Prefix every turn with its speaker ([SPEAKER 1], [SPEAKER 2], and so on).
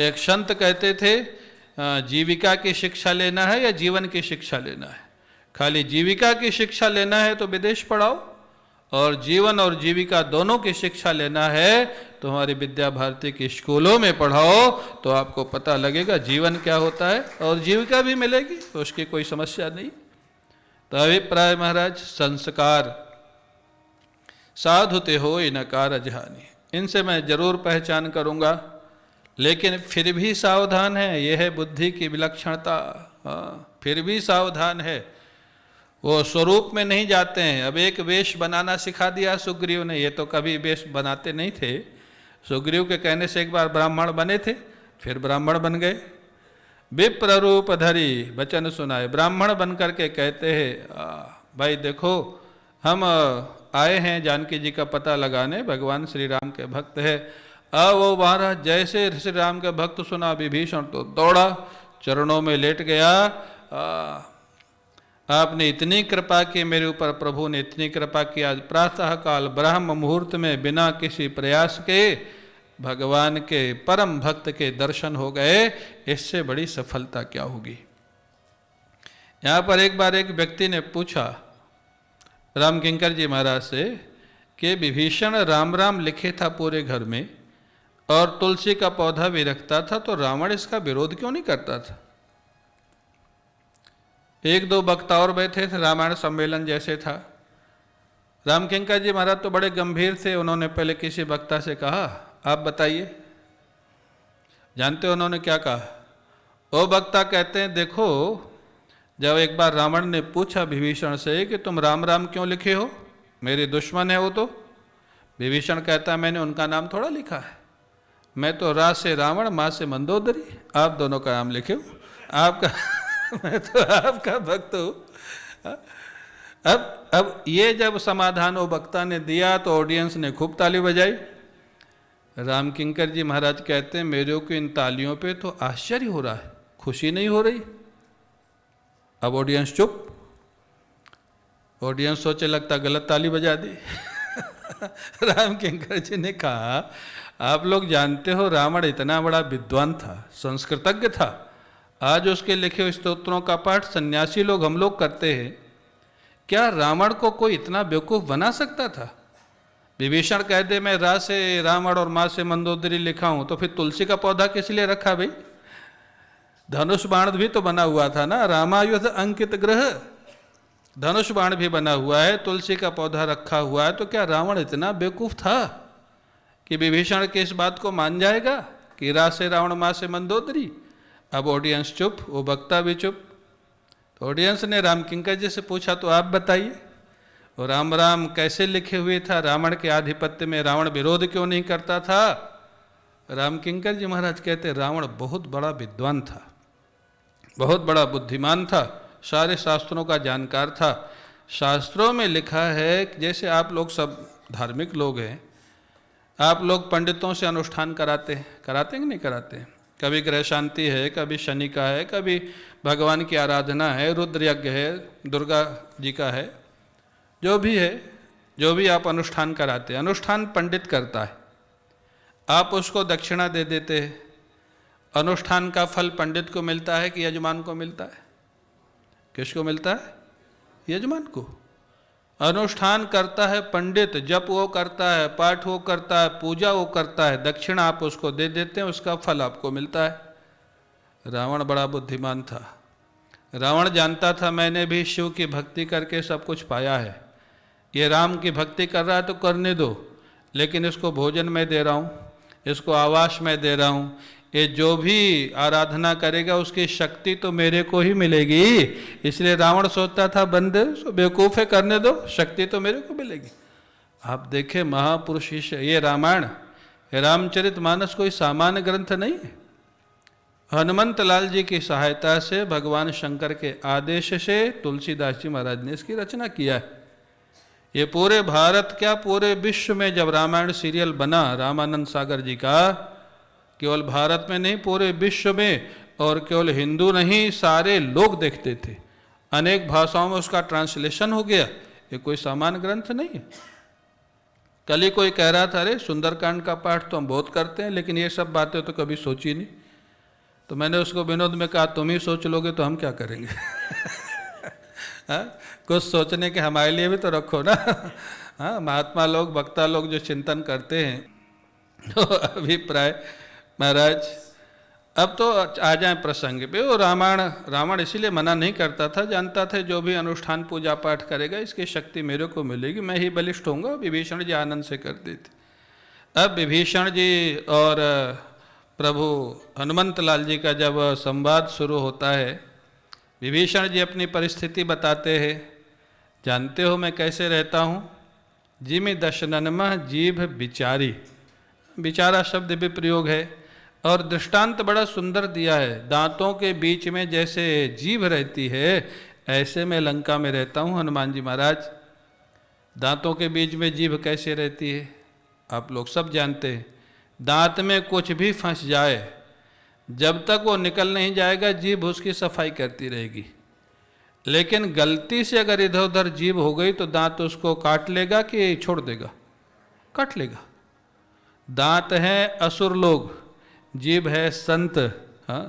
[SPEAKER 1] एक संत कहते थे जीविका की शिक्षा लेना है या जीवन की शिक्षा लेना है? खाली जीविका की शिक्षा लेना है तो विदेश पढ़ाओ, और जीवन और जीविका दोनों की शिक्षा लेना है तो हमारी विद्या भारती के स्कूलों में पढ़ाओ, तो आपको पता लगेगा जीवन क्या होता है और जीविका भी मिलेगी, तो उसकी कोई समस्या नहीं। तो अभिप्राय महाराज, संस्कार साधुते हो इनकार अजहानी, इनसे मैं जरूर पहचान करूंगा, लेकिन फिर भी सावधान है। यह है बुद्धि की विलक्षणता। फिर भी सावधान है, वो स्वरूप में नहीं जाते हैं। अब एक वेश बनाना सिखा दिया सुग्रीव ने, ये तो कभी वेश बनाते नहीं थे। सुग्रीव के कहने से एक बार ब्राह्मण बने थे, फिर ब्राह्मण बन गए। विप्र रूप धरी वचन सुनाए, ब्राह्मण बन करके कहते हैं भाई देखो हम आए हैं जानकी जी का पता लगाने, भगवान श्री राम के भक्त है। वो महाराज जैसे श्री राम के भक्त सुना विभीषण तो दौड़ा, चरणों में लेट गया। आपने इतनी कृपा की मेरे ऊपर, प्रभु ने इतनी कृपा की, आज प्रातः काल ब्रह्म मुहूर्त में बिना किसी प्रयास के भगवान के परम भक्त के दर्शन हो गए। इससे बड़ी सफलता क्या होगी। यहाँ पर एक बार एक व्यक्ति ने पूछा राम किंकर जी महाराज से कि विभीषण राम राम लिखे था पूरे घर में और तुलसी का पौधा भी रखता था, तो रावण इसका विरोध क्यों नहीं करता था? एक दो वक्ता और बैठे थे, रामायण सम्मेलन जैसे था। राम किंकर जी महाराज तो बड़े गंभीर थे। उन्होंने पहले किसी वक्ता से कहा आप बताइए। जानते हो उन्होंने क्या कहा? वो वक्ता कहते हैं देखो, जब एक बार रावण ने पूछा विभीषण से कि तुम राम राम क्यों लिखे हो, मेरे दुश्मन है वो, तो विभीषण कहता है मैंने उनका नाम थोड़ा लिखा है, मैं तो रा से रावण, माँ से मंदोदरी, आप दोनों का नाम लिखे हो, आपका मैं तो आपका भक्त हूँ। अब ये जब समाधान वो वक्ता ने दिया तो ऑडियंस ने खूब ताली बजाई। राम किंकर जी महाराज कहते हैं मेरे को इन तालियों पे तो आश्चर्य हो रहा है, खुशी नहीं हो रही। अब ऑडियंस चुप। ऑडियंस सोचे लगता गलत ताली बजा दी। राम किंकर जी ने कहा आप लोग जानते हो रावण इतना बड़ा विद्वान था, संस्कृतज्ञ था। आज उसके लिखे स्तोत्रों का पाठ सन्यासी लोग हम लोग करते हैं। क्या रावण को कोई इतना बेवकूफ बना सकता था? विभीषण कह दे मैं रा से रावण और माँ से मंदोदरी लिखा हूं, तो फिर तुलसी का पौधा किस लिए रखा भाई? धनुष बाण भी तो बना हुआ था ना, रामायुध अंकित ग्रह, धनुष बाण भी बना हुआ है, तुलसी का पौधा रखा हुआ है। तो क्या रावण इतना बेवकूफ था कि विभीषण के इस बात को मान जाएगा कि रा से रावण माँ से मंदोदरी? अब ऑडियंस चुप, वो वक्ता भी चुप। तो ऑडियंस ने राम किंकर जी से पूछा तो आप बताइए, और राम राम कैसे लिखे हुए था? रावण के आधिपत्य में रावण विरोध क्यों नहीं करता था? राम किंकर जी महाराज कहते रावण बहुत बड़ा विद्वान था, बहुत बड़ा बुद्धिमान था, सारे शास्त्रों का जानकार था। शास्त्रों में लिखा है कि जैसे आप लोग सब धार्मिक लोग हैं, आप लोग पंडितों से अनुष्ठान कराते हैं, कराते हैं कि नहीं कराते हैं? कभी ग्रह शांति है, कभी शनि का है, कभी भगवान की आराधना है, रुद्र यज्ञ है, दुर्गा जी का है, जो भी है, जो भी आप अनुष्ठान कराते हैं, अनुष्ठान पंडित करता है, आप उसको दक्षिणा दे देते हैं। अनुष्ठान का फल पंडित को मिलता है कि यजमान को मिलता है? किसको मिलता है? यजमान को। अनुष्ठान करता है पंडित, जप वो करता है, पाठ वो करता है, पूजा वो करता है, दक्षिणा आप उसको दे देते हैं, उसका फल आपको मिलता है। रावण बड़ा बुद्धिमान था। रावण जानता था मैंने भी शिव की भक्ति करके सब कुछ पाया है, ये राम की भक्ति कर रहा है तो करने दो, लेकिन इसको भोजन में दे रहा हूँ, इसको आवास में दे रहा हूँ, ये जो भी आराधना करेगा उसकी शक्ति तो मेरे को ही मिलेगी। इसलिए रावण सोचता था बंदे बेवकूफ़ है, करने दो, शक्ति तो मेरे को मिलेगी। आप देखें महापुरुष, ये रामायण, रामचरितमानस कोई सामान्य ग्रंथ नहीं है। हनुमंत लाल जी की सहायता से, भगवान शंकर के आदेश से तुलसीदास जी महाराज ने इसकी रचना किया है। ये पूरे भारत क्या पूरे विश्व में जब रामायण सीरियल बना रामानंद सागर जी का, केवल भारत में नहीं पूरे विश्व में, और केवल हिंदू नहीं सारे लोग देखते थे। अनेक भाषाओं में उसका ट्रांसलेशन हो गया। ये कोई सामान्य ग्रंथ नहीं है। कल ही कोई कह रहा था अरे सुंदरकांड का पाठ तो हम बहुत करते हैं, लेकिन ये सब बातें तो कभी सोची नहीं। तो मैंने उसको विनोद में कहा तुम ही सोच लोगे तो हम क्या करेंगे। हाँ, कुछ सोचने के हमारे लिए भी तो रखो ना। हाँ, महात्मा लोग वक्ता लोग जो चिंतन करते हैं, तो अभिप्राय महाराज अब तो आ जाए प्रसंग पे। वो रावण इसीलिए मना नहीं करता था, जानता था जो भी अनुष्ठान पूजा पाठ करेगा इसकी शक्ति मेरे को मिलेगी, मैं ही बलिष्ठ होऊंगा। विभीषण जी आनंद से कर देते। अब विभीषण जी और प्रभु हनुमंत लाल जी का जब संवाद शुरू होता है, विभीषण जी अपनी परिस्थिति बताते हैं। जानते हो मैं कैसे रहता हूँ, जिमि दशननमा जीभ विचारी, विचारा शब्द भी प्रयोग है और दृष्टांत बड़ा सुंदर दिया है। दांतों के बीच में जैसे जीभ रहती है ऐसे मैं लंका में रहता हूँ हनुमान जी महाराज। दांतों के बीच में जीभ कैसे रहती है आप लोग सब जानते हैं। दांत में कुछ भी फंस जाए, जब तक वो निकल नहीं जाएगा जीभ उसकी सफाई करती रहेगी, लेकिन गलती से अगर इधर उधर जीभ हो गई तो दांत उसको काट लेगा कि छोड़ देगा, काट लेगा। दांत हैं असुर लोग, जीभ है संत। हाँ,